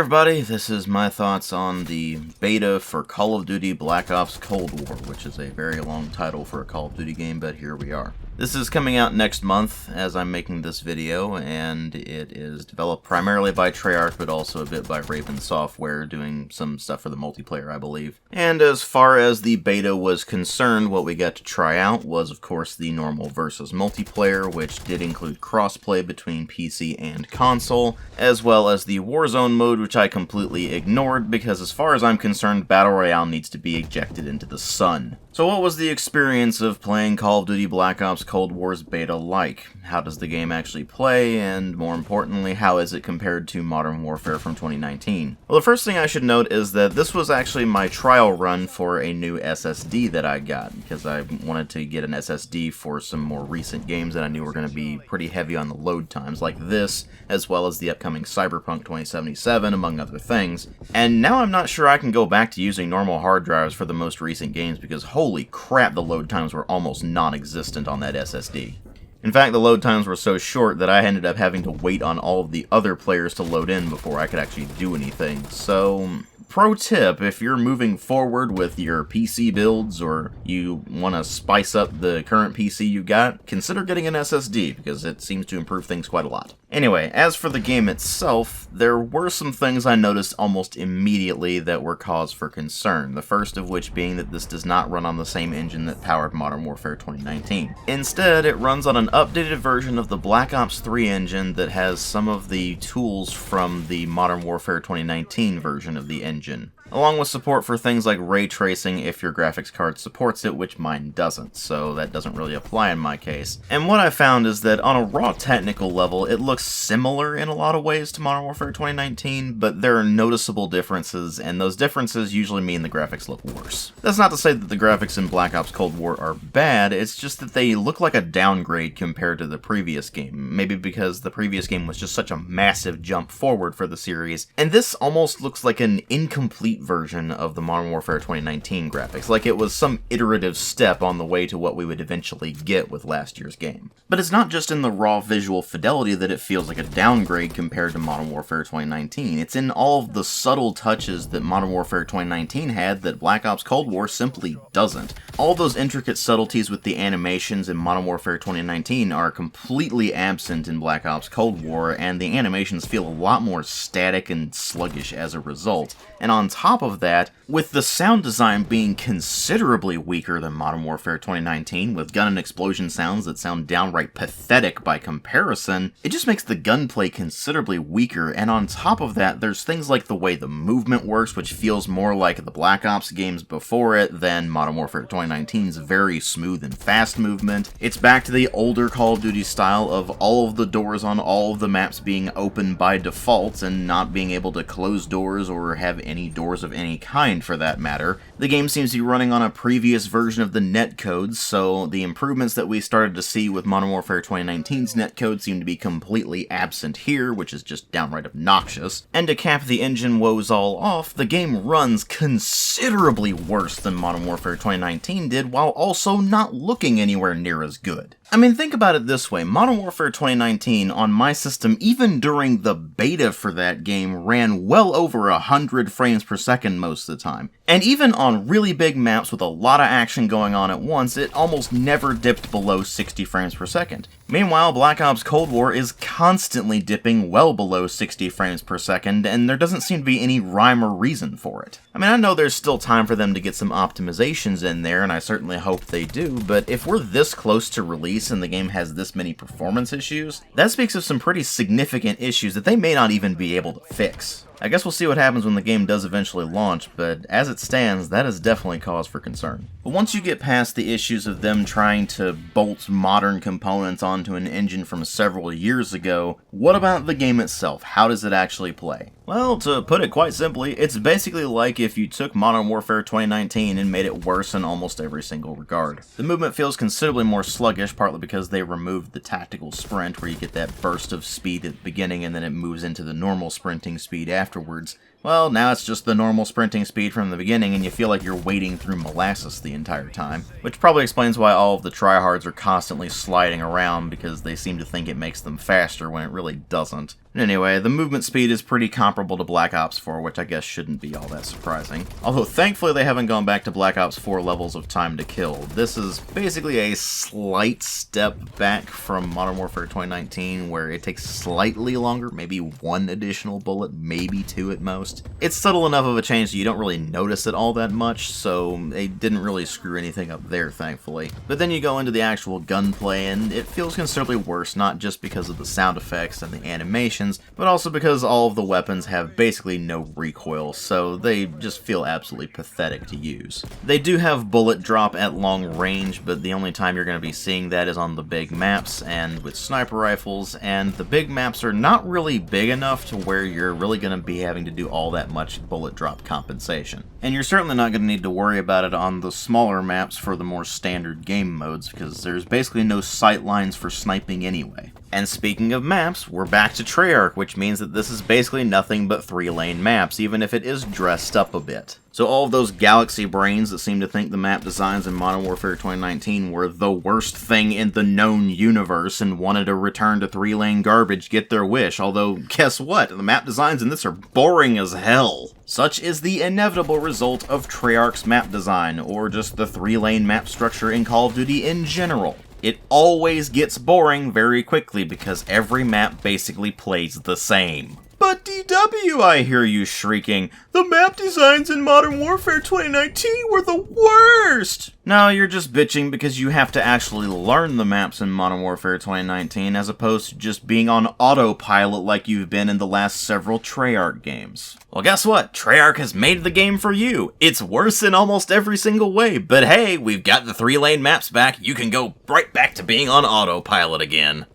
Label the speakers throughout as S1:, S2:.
S1: everybody, this is my thoughts on the beta for Call of Duty Black Ops Cold War, which is a very long title for a Call of Duty game, but here we are. This is coming out next month as I'm making this video, and it is developed primarily by Treyarch, but also a bit by Raven Software, doing some stuff for the multiplayer, I believe. And as far as the beta was concerned, what we got to try out was, of course, the normal versus multiplayer, which did include crossplay between PC and console, as well as the Warzone mode, which I completely ignored, because as far as I'm concerned, Battle Royale needs to be ejected into the sun. So what was the experience of playing Call of Duty Black Ops Cold War's beta like? How does the game actually play, and more importantly, how is it compared to Modern Warfare from 2019? Well, the first thing I should note is that this was actually my trial run for a new SSD that I got, because I wanted to get an SSD for some more recent games that I knew were going to be pretty heavy on the load times, like this, as well as the upcoming Cyberpunk 2077, among other things. And now I'm not sure I can go back to using normal hard drives for the most recent games, because holy crap, the load times were almost non-existent on that SSD. In fact, the load times were so short that I ended up having to wait on all of the other players to load in before I could actually do anything. So, pro tip, if you're moving forward with your PC builds or you want to spice up the current PC you got, consider getting an SSD, because it seems to improve things quite a lot. Anyway, as for the game itself, there were some things I noticed almost immediately that were cause for concern, the first of which being that this does not run on the same engine that powered Modern Warfare 2019. Instead, it runs on an updated version of the Black Ops 3 engine that has some of the tools from the Modern Warfare 2019 version of the engine, along with support for things like ray tracing if your graphics card supports it, which mine doesn't, so that doesn't really apply in my case. And what I found is that on a raw technical level, it looks similar in a lot of ways to Modern Warfare 2019, but there are noticeable differences, and those differences usually mean the graphics look worse. That's not to say that the graphics in Black Ops Cold War are bad, it's just that they look like a downgrade compared to the previous game, maybe because the previous game was just such a massive jump forward for the series, and this almost looks like an incomplete version of the Modern Warfare 2019 graphics, like it was some iterative step on the way to what we would eventually get with last year's game. But it's not just in the raw visual fidelity that it feels like a downgrade compared to Modern Warfare 2019, it's in all of the subtle touches that Modern Warfare 2019 had that Black Ops Cold War simply doesn't. All those intricate subtleties with the animations in Modern Warfare 2019 are completely absent in Black Ops Cold War, and the animations feel a lot more static and sluggish as a result. And on top of that, with the sound design being considerably weaker than Modern Warfare 2019, with gun and explosion sounds that sound downright pathetic by comparison, it just makes the gunplay considerably weaker, and on top of that, there's things like the way the movement works, which feels more like the Black Ops games before it than Modern Warfare 2019's very smooth and fast movement. It's back to the older Call of Duty style of all of the doors on all of the maps being open by default and not being able to close doors or have any doors of any kind for that matter. The game seems to be running on a previous version of the netcode, so the improvements that we started to see with Modern Warfare 2019's netcode seem to be completely absent here, which is just downright obnoxious. And to cap the engine woes all off, the game runs considerably worse than Modern Warfare 2019 did, while also not looking anywhere near as good. I mean, think about it this way, Modern Warfare 2019 on my system, even during the beta for that game, ran well over 100 frames per second most of the time. And even on really big maps with a lot of action going on at once, it almost never dipped below 60 frames per second. Meanwhile, Black Ops Cold War is constantly dipping well below 60 frames per second, and there doesn't seem to be any rhyme or reason for it. I mean, I know there's still time for them to get some optimizations in there, and I certainly hope they do, but if we're this close to release and the game has this many performance issues, that speaks of some pretty significant issues that they may not even be able to fix. I guess we'll see what happens when the game does eventually launch, but as it stands, that is definitely cause for concern. But once you get past the issues of them trying to bolt modern components onto an engine from several years ago, what about the game itself? How does it actually play? Well, to put it quite simply, it's basically like if you took Modern Warfare 2019 and made it worse in almost every single regard. The movement feels considerably more sluggish, partly because they removed the tactical sprint, where you get that burst of speed at the beginning and then it moves into the normal sprinting speed afterwards. Well, now it's just the normal sprinting speed from the beginning, and you feel like you're wading through molasses the entire time. Which probably explains why all of the tryhards are constantly sliding around, because they seem to think it makes them faster when it really doesn't. Anyway, the movement speed is pretty comparable to Black Ops 4, which I guess shouldn't be all that surprising. Although thankfully they haven't gone back to Black Ops 4 levels of time to kill. This is basically a slight step back from Modern Warfare 2019, where it takes slightly longer, maybe one additional bullet, maybe two at most. It's subtle enough of a change so you don't really notice it all that much, so they didn't really screw anything up there, thankfully. But then you go into the actual gunplay and it feels considerably worse, not just because of the sound effects and the animations, but also because all of the weapons have basically no recoil, so they just feel absolutely pathetic to use. They do have bullet drop at long range, but the only time you're going to be seeing that is on the big maps and with sniper rifles, and the big maps are not really big enough to where you're really going to be having to do all that much bullet drop compensation. And you're certainly not going to need to worry about it on the smaller maps for the more standard game modes, because there's basically no sight lines for sniping anyway. And speaking of maps, we're back to Treyarch, which means that this is basically nothing but 3-lane maps, even if it is dressed up a bit. So all of those galaxy brains that seem to think the map designs in Modern Warfare 2019 were the worst thing in the known universe and wanted to return to 3-lane garbage get their wish, although guess what? The map designs in this are boring as hell. Such is the inevitable result of Treyarch's map design, or just the 3-lane map structure in Call of Duty in general. It always gets boring very quickly because every map basically plays the same. But DW, I hear you shrieking, the map designs in Modern Warfare 2019 were the worst! No, you're just bitching because you have to actually learn the maps in Modern Warfare 2019 as opposed to just being on autopilot like you've been in the last several Treyarch games. Well, guess what? Treyarch has made the game for you. It's worse in almost every single way, but hey, we've got the 3-lane maps back. You can go right back to being on autopilot again.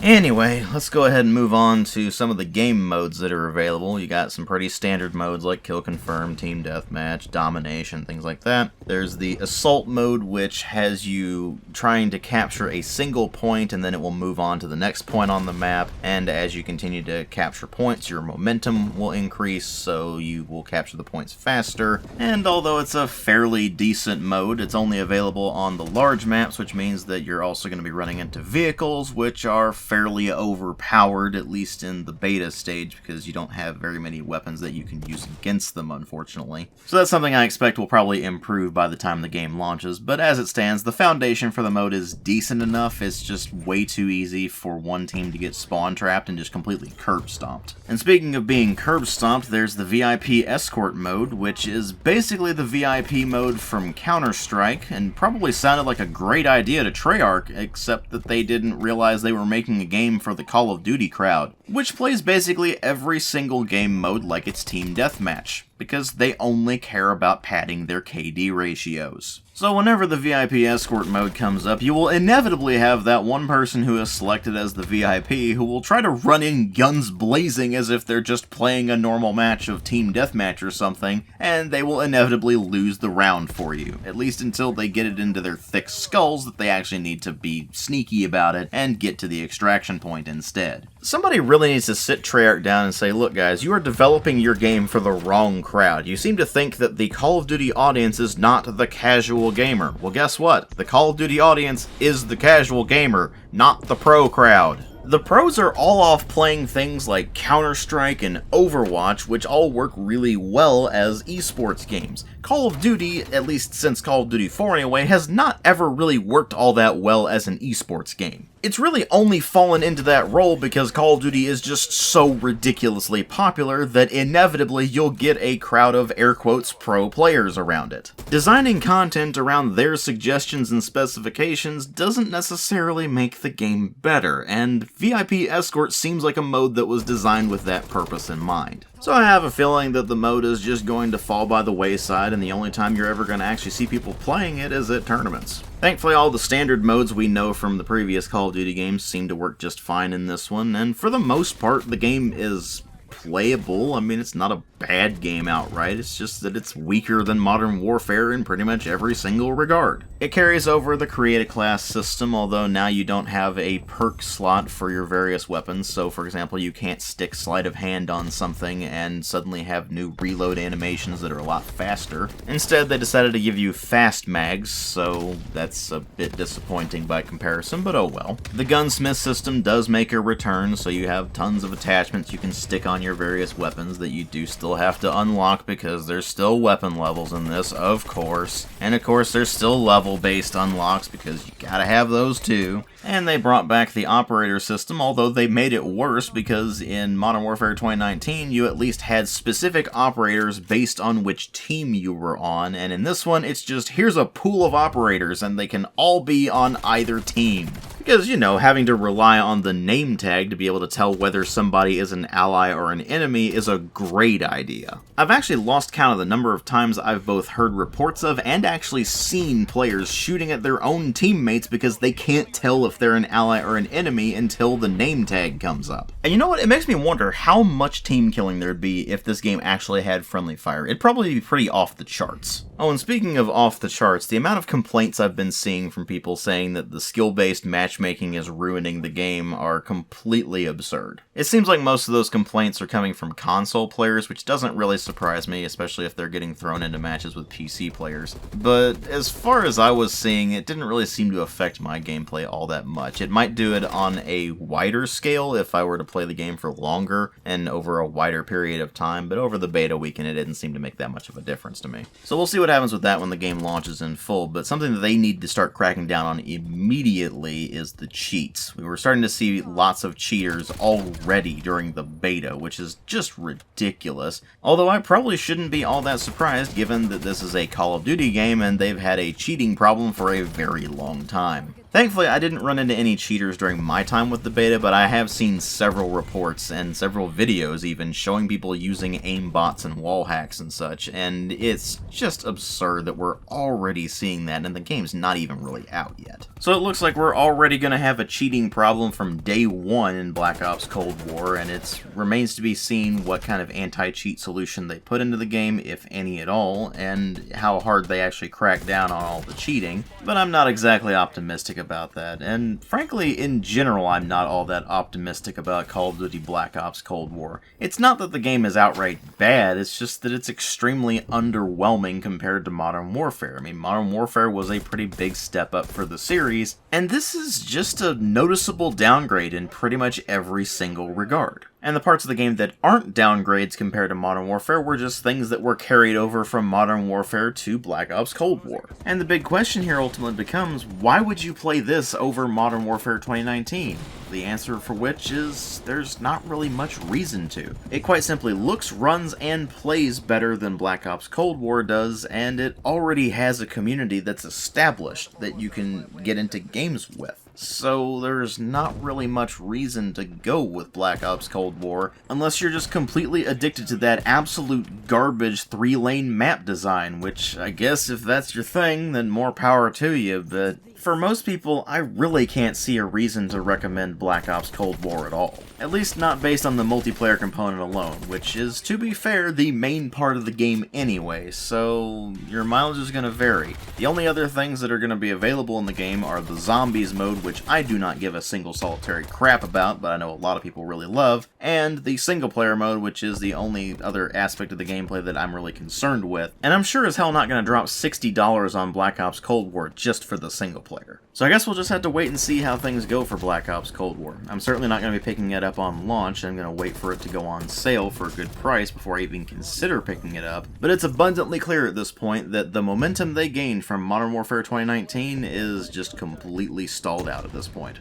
S1: Anyway, let's go ahead and move on to some of the game modes that are available. You got some pretty standard modes like Kill Confirm, Team Deathmatch, Domination, things like that. There's the Assault mode, which has you trying to capture a single point and then it will move on to the next point on the map. And as you continue to capture points, your momentum will increase, so you will capture the points faster. And although it's a fairly decent mode, it's only available on the large maps, which means that you're also going to be running into vehicles, which are fairly overpowered, at least in the beta stage, because you don't have very many weapons that you can use against them, unfortunately. So that's something I expect will probably improve by the time the game launches, but as it stands, the foundation for the mode is decent enough. It's just way too easy for one team to get spawn trapped and just completely curb stomped. And speaking of being curb stomped, there's the VIP Escort mode, which is basically the VIP mode from Counter-Strike, and probably sounded like a great idea to Treyarch, except that they didn't realize they were making a game for the Call of Duty crowd, which plays basically every single game mode like it's Team Deathmatch, because they only care about padding their KD ratios. So whenever the VIP Escort mode comes up, you will inevitably have that one person who is selected as the VIP who will try to run in guns blazing as if they're just playing a normal match of Team Deathmatch or something, and they will inevitably lose the round for you, at least until they get it into their thick skulls that they actually need to be sneaky about it and get to the extraction point instead. Somebody really needs to sit Treyarch down and say, look guys, you are developing your game for the wrong crowd. You seem to think that the Call of Duty audience is not the casual gamer. Well, guess what? The Call of Duty audience is the casual gamer, not the pro crowd. The pros are all off playing things like Counter-Strike and Overwatch, which all work really well as esports games. Call of Duty, at least since Call of Duty 4 anyway, has not ever really worked all that well as an esports game. It's really only fallen into that role because Call of Duty is just so ridiculously popular that inevitably you'll get a crowd of air quotes pro players around it. Designing content around their suggestions and specifications doesn't necessarily make the game better, and VIP Escort seems like a mode that was designed with that purpose in mind. So I have a feeling that the mode is just going to fall by the wayside, and the only time you're ever going to actually see people playing it is at tournaments. Thankfully, all the standard modes we know from the previous Call of Duty games seem to work just fine in this one, and for the most part, the game is playable. I mean, it's not a bad game outright, it's just that it's weaker than Modern Warfare in pretty much every single regard. It carries over the Create a Class system, although now you don't have a perk slot for your various weapons, so for example, you can't stick sleight of hand on something and suddenly have new reload animations that are a lot faster. Instead, they decided to give you fast mags, so that's a bit disappointing by comparison, but oh well. The gunsmith system does make a return, so you have tons of attachments you can stick on your various weapons that you do still have to unlock because there's still weapon levels in this, of course. And of course, there's still level-based unlocks because you gotta have those too. And they brought back the operator system, although they made it worse because in Modern Warfare 2019, you at least had specific operators based on which team you were on, and in this one, it's just, here's a pool of operators, and they can all be on either team. Because, you know, having to rely on the name tag to be able to tell whether somebody is an ally or an enemy is a great idea. I've actually lost count of the number of times I've both heard reports of and actually seen players shooting at their own teammates because they can't tell if they're an ally or an enemy until the name tag comes up. And you know what? It makes me wonder how much team killing there'd be if this game actually had friendly fire. It'd probably be pretty off the charts. Oh, and speaking of off the charts, the amount of complaints I've been seeing from people saying that the skill-based matchmaking is ruining the game are completely absurd. It seems like most of those complaints are coming from console players, which doesn't really surprise me, especially if they're getting thrown into matches with PC players. But as far as I was seeing, it didn't really seem to affect my gameplay all that much. It might do it on a wider scale if I were to play the game for longer and over a wider period of time, but over the beta weekend it didn't seem to make that much of a difference to me. So we'll see what happens with that when the game launches in full, but something that they need to start cracking down on immediately is the cheats. We were starting to see lots of cheaters already during the beta, which is just ridiculous. Although I probably shouldn't be all that surprised given that this is a Call of Duty game and they've had a cheating problem for a very long time. Thankfully, I didn't run into any cheaters during my time with the beta, but I have seen several reports and several videos even showing people using aimbots and wall hacks and such, and it's just absurd that we're already seeing that and the game's not even really out yet. So it looks like we're already going to have a cheating problem from day one in Black Ops Cold War, and it remains to be seen what kind of anti-cheat solution they put into the game, if any at all, and how hard they actually crack down on all the cheating. But I'm not exactly optimistic about that, and frankly, in general, I'm not all that optimistic about Call of Duty Black Ops Cold War. It's not that the game is outright bad, it's just that it's extremely underwhelming compared to Modern Warfare. I mean, Modern Warfare was a pretty big step up for the series, and this is just a noticeable downgrade in pretty much every single regard. And the parts of the game that aren't downgrades compared to Modern Warfare were just things that were carried over from Modern Warfare to Black Ops Cold War. And the big question here ultimately becomes, why would you play this over Modern Warfare 2019? The answer for which is, there's not really much reason to. It quite simply looks, runs, and plays better than Black Ops Cold War does, and it already has a community that's established that you can get into games with. So there's not really much reason to go with Black Ops Cold War unless you're just completely addicted to that absolute garbage 3-lane map design, which I guess if that's your thing, then more power to you, but for most people, I really can't see a reason to recommend Black Ops Cold War at all. At least not based on the multiplayer component alone, which is, to be fair, the main part of the game anyway, so your mileage is going to vary. The only other things that are going to be available in the game are the Zombies mode, which I do not give a single solitary crap about, but I know a lot of people really love, and the single player mode, which is the only other aspect of the gameplay that I'm really concerned with. And I'm sure as hell not going to drop $60 on Black Ops Cold War just for the single player. So I guess we'll just have to wait and see how things go for Black Ops Cold War. I'm certainly not going to be picking it up on launch. I'm going to wait for it to go on sale for a good price before I even consider picking it up. But it's abundantly clear at this point that the momentum they gained from Modern Warfare 2019 is just completely stalled out at this point.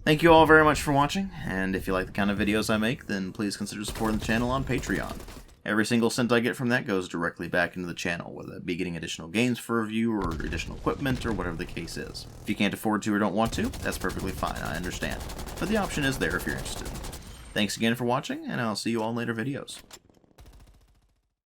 S1: Thank you all very much for watching, and if you like the kind of videos I make, then please consider supporting the channel on Patreon. Every single cent I get from that goes directly back into the channel, whether it be getting additional games for review or additional equipment or whatever the case is. If you can't afford to or don't want to, that's perfectly fine, I understand. But the option is there if you're interested. Thanks again for watching, and I'll see you all in later videos.